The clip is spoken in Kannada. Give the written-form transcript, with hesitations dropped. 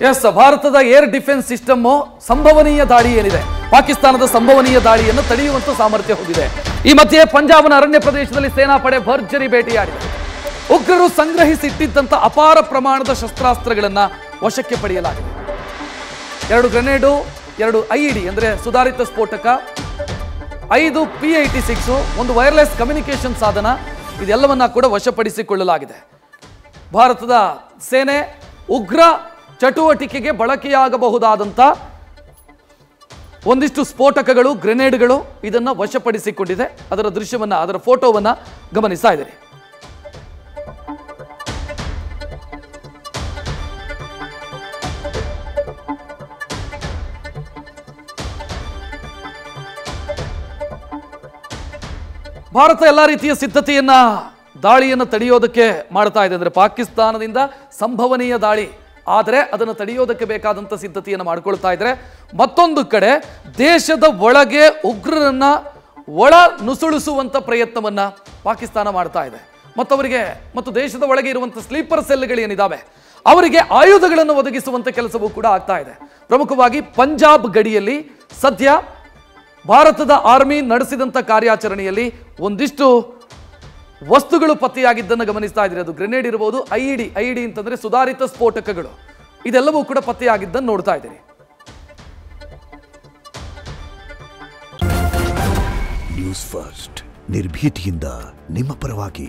ಎಸ್, ಭಾರತದ ಏರ್ ಡಿಫೆನ್ಸ್ ಸಿಸ್ಟಮ್ ಸಂಭವನೀಯ ದಾಳಿ ಏನಿದೆ, ಪಾಕಿಸ್ತಾನದ ಸಂಭವನೀಯ ದಾಳಿಯನ್ನು ತಡೆಯುವಂತ ಸಾಮರ್ಥ್ಯ ಹೊಂದಿದೆ. ಈ ಮಧ್ಯೆ ಪಂಜಾಬ್ನ ಅರಣ್ಯ ಪ್ರದೇಶದಲ್ಲಿ ಸೇನಾಪಡೆ ಭರ್ಜರಿ ಭೇಟಿಯಾಡಿದೆ. ಉಗ್ರರು ಸಂಗ್ರಹಿಸಿಟ್ಟಿದ್ದಂತ ಅಪಾರ ಪ್ರಮಾಣದ ಶಸ್ತ್ರಾಸ್ತ್ರಗಳನ್ನ ವಶಕ್ಕೆ ಪಡೆಯಲಾಗಿದೆ. 2 ಗ್ರೆನೇಡು, 2 IED ಅಂದ್ರೆ ಸುಧಾರಿತ ಸ್ಫೋಟಕ, 5 P-86, ಒಂದು ವೈರ್ಲೆಸ್ ಕಮ್ಯುನಿಕೇಶನ್ ಸಾಧನ, ಇದೆಲ್ಲವನ್ನ ಕೂಡ ವಶಪಡಿಸಿಕೊಳ್ಳಲಾಗಿದೆ. ಭಾರತದ ಸೇನೆ ಉಗ್ರ ಚಟುವಟಿಕೆಗೆ ಬಳಕೆಯಾಗಬಹುದಾದಂಥ ಒಂದಿಷ್ಟು ಸ್ಫೋಟಕಗಳು, ಗ್ರೆನೇಡ್ಗಳು ಇದನ್ನು ವಶಪಡಿಸಿಕೊಂಡಿದೆ. ಅದರ ದೃಶ್ಯವನ್ನ, ಅದರ ಫೋಟೋವನ್ನ ಗಮನಿಸ್ತಾ ಇದ್ದೀರಿ. ಭಾರತ ಎಲ್ಲ ರೀತಿಯ ಸಿದ್ಧತೆಯನ್ನ, ದಾಳಿಯನ್ನು ತಡೆಯೋದಕ್ಕೆ ಮಾಡ್ತಾ ಇದೆ. ಅಂದರೆ ಪಾಕಿಸ್ತಾನದಿಂದ ಸಂಭವನೀಯ ದಾಳಿ ಆದರೆ ಅದನ್ನು ತಡೆಯೋದಕ್ಕೆ ಬೇಕಾದಂಥ ಸಿದ್ಧತೆಯನ್ನು ಮಾಡಿಕೊಳ್ತಾ ಇದ್ದಾರೆ. ಮತ್ತೊಂದು ಕಡೆ ದೇಶದ ಒಳಗೆ ಉಗ್ರರನ್ನ ಒಳ ನುಸುಳಿಸುವಂಥ ಪ್ರಯತ್ನವನ್ನ ಪಾಕಿಸ್ತಾನ ಮಾಡ್ತಾ ಇದೆ. ಮತ್ತು ದೇಶದ ಒಳಗೆ ಇರುವಂಥ ಸ್ಲೀಪರ್ ಸೆಲ್ಗಳೇನಿದ್ದಾವೆ ಅವರಿಗೆ ಆಯುಧಗಳನ್ನು ಒದಗಿಸುವಂಥ ಕೆಲಸವೂ ಕೂಡ ಆಗ್ತಾ ಇದೆ. ಪ್ರಮುಖವಾಗಿ ಪಂಜಾಬ್ ಗಡಿಯಲ್ಲಿ ಸದ್ಯ ಭಾರತದ ಆರ್ಮಿ ನಡೆಸಿದಂಥ ಕಾರ್ಯಾಚರಣೆಯಲ್ಲಿ ಒಂದಿಷ್ಟು ವಸ್ತುಗಳು ಪತ್ತೆಯಾಗಿದ್ದನ್ನು ಗಮನಿಸ್ತಾ ಇದ್ದೀರಿ. ಅದು ಗ್ರೆನೇಡ್ ಇರಬಹುದು, IED ಅಂತಂದ್ರೆ ಸುಧಾರಿತ ಸ್ಫೋಟಕಗಳು, ಇದೆಲ್ಲವೂ ಕೂಡ ಪತ್ತೆಯಾಗಿದ್ದನ್ನು ನೋಡ್ತಾ ಇದ್ದೀರಿ. ನ್ಯೂಸ್ ಫಸ್ಟ್, ನಿರ್ಭೀತಿಯಿಂದ ನಿಮ್ಮ ಪರವಾಗಿ.